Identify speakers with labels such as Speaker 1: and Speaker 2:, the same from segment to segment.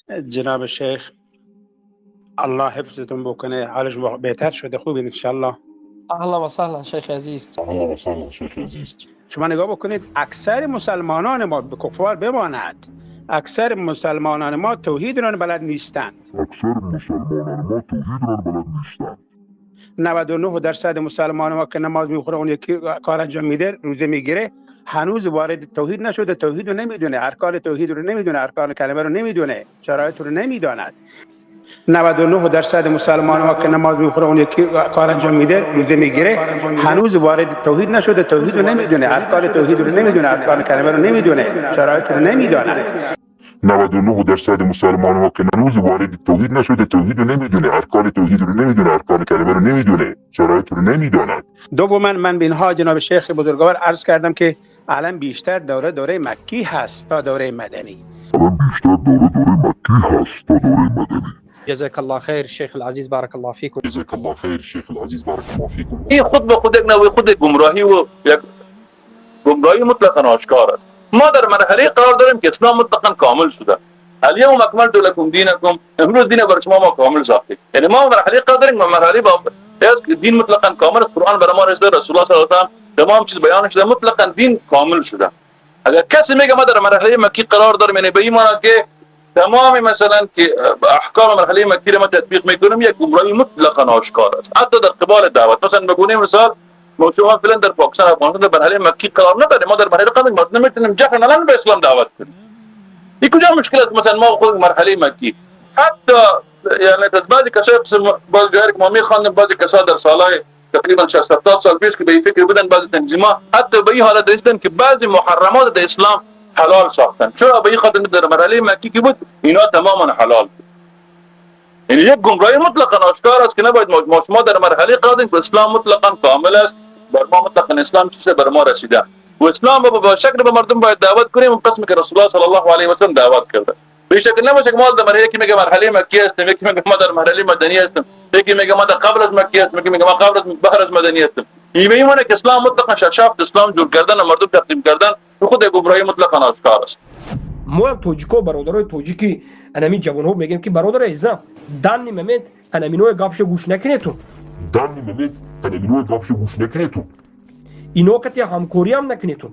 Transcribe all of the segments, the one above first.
Speaker 1: جناب شیخ الله حفظتون بکنه، حالش بهتر شده، خوبین انشالله.
Speaker 2: اهلا و سهلا شیخ عزیز.
Speaker 1: شما نگاه بکنید اکثر مسلمانان ما به کفار بماند، اکثر مسلمانان ما توحید را بلد نیستند. 99% مسلمان ما که نماز میخوره اون یکی کار انجام میده، روزه میگیره، هنوز وارد توحید نشده، توحید رو نمیدونه، ارکان توحید رو نمیدونه، ارکان کلمه رو نمیدونه، شرایط رو نمیداند. 99% مسلمان ما که نماز میخوره اون یکی کار انجام میده، روزه میگیره، هنوز وارد توحید نشده، توحید رو نمیدونه، ارکان توحید رو نمیدونه، ارکان کلمه رو نمیدونه، شرایط رو نمیداند.
Speaker 3: 99% مسلمان ها که هنوز وارد توحید نشده، توحید رو نمیدونه، ارکان توحید رو نمیدونه، ارکان کلمه رو نمیدونه، شرایط رو نمیداند.
Speaker 1: دوما من به اینها جناب شیخ بزرگوار عرض کردم که الان بیشتر دوره مکی هست تا دوره مدنی.
Speaker 2: جزاک الله خیر شیخ العزیز، بارک الله فیکم.
Speaker 4: این خود به خود یک نوع خود گمراهی و یک گمراهی مطلقاً آشکار است. ما در مرحله قرار داریم که اسلام مطلقاً کامل شده. الیوم اکملت لکم دینکم، امروز دین برای شما ما کامل ساختیم. یعنی ما مرحله قرار داریم، مرحله با است که دین مطلقاً کامل است. قرآن برای ما رسیده، رسول الله صلی الله علیه و آله تمام چیز بیان شده، مطلقاً دین کامل شده. اگر کسی میگه ما در مرحله مکی قرار داریم، یعنی به این معنی که تمام مثلا که احکام مرحله مکی را ما تطبیق میکنیم، یک گمراهی مطلقاً آشکار است. حتی در قبال دعوت، مثلا بگویم مثال ما شما فعلا در پاکستان افغانستان در مرحله مکی قرار نداریم، ما در مرحله قبل ما نمیتونیم جهرا به اسلام دعوت کنیم. این کجا مشکل است؟ مثلا ما خود مرحله مکی حتی یعنی بعضی کسا باز جایی که ما میخواندیم، بعضی کسا در سالهای تقریبا 60 70 سال پیش که به این فکر بودن، بعضی تنظیم‌ها حتی به این حالت رسیدن که بعضی محرمات در اسلام حلال ساختن. چرا؟ به این خاطر در مرحله مکی که بود اینا تماما حلال بود. یعنی یک گمراهی مطلقاً آشکار است که نباید ما شما در مرحله قادم که اسلام مطلقاً کامل است، بر ما مطلقاً اسلام چیزی بر ما رسیده و اسلام با شکل به مردم باید دعوت کنیم اون قسمی که رسول الله صلی الله علیه و سلم دعوت کرده. به شکل نباشه که ما در مرحله که میگه مرحله مکی هستیم، یکی میگه ما در مرحله مدنی هستیم، یکی میگه ما در قبل از مکی هستیم، یکی میگه ما قبل از بعد از مدنی هستیم. این به این معنی که اسلام مطلقاً شفاف، اسلام جور کردن مردم تقدیم کردن خود گمراهی مطلقاً آشکار است.
Speaker 2: ما هم توجیکا برادرای توجیکی انمی جوان ها میگیم که برادر عزیزم دانی ممت انمینو گپش گوش نکنیتون، اینو کتی همکاری هم نکنیتون،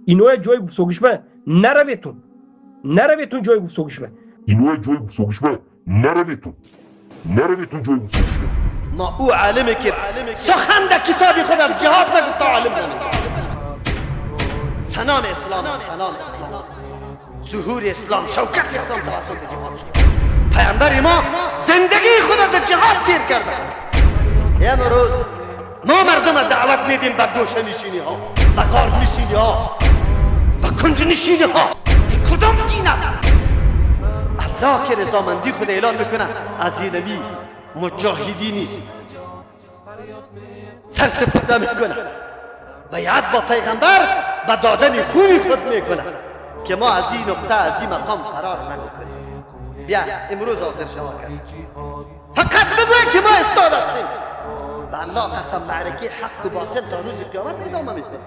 Speaker 2: اینو جای گفتگوشمه نرویتون جای گفتگوشمه،
Speaker 5: ما او عالمه که سخن در کتابی خود از جهاد نگفت، عالم نمیگه. سنام اسلام، ظهور اسلام، شوکت اسلام توسط جهاد. پیامبر ما زندگی خود در جهاد دیر کرده. امروز ما مردم دعوت میدیم به گوشه نشینی ها، به غار نشینی ها، به کنج نشینی ها. کدام دین است؟ الله که رضامندی خود اعلان میکنه از اینمی مجاهدینی سرسپرده میکنه، بیعت با پیغمبر به دادن خون خود میکنه که ما از این نقطه از این مقام فرار نکنیم. بیا امروز حاضر شما کسی فقط بگوید که ما استاد هستیم. به الله قسم معرکه حق و باطل تا روز قیامت ادامه میکنه.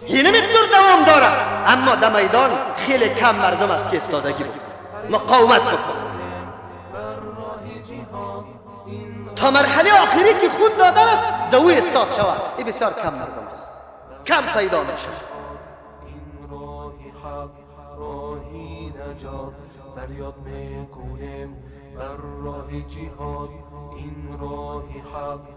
Speaker 5: این نمیتونر دوام داره، اما در میدان خیلی کم مردم است که استادگی بود مقاومت بکنه. تا مرحله آخری که خون دادن است دوی استاد شود، این بسیار کم مردم است، کم پیدا میشه.
Speaker 6: راهی نجات فریاد میکنیم بر راه جهاد، این راه حق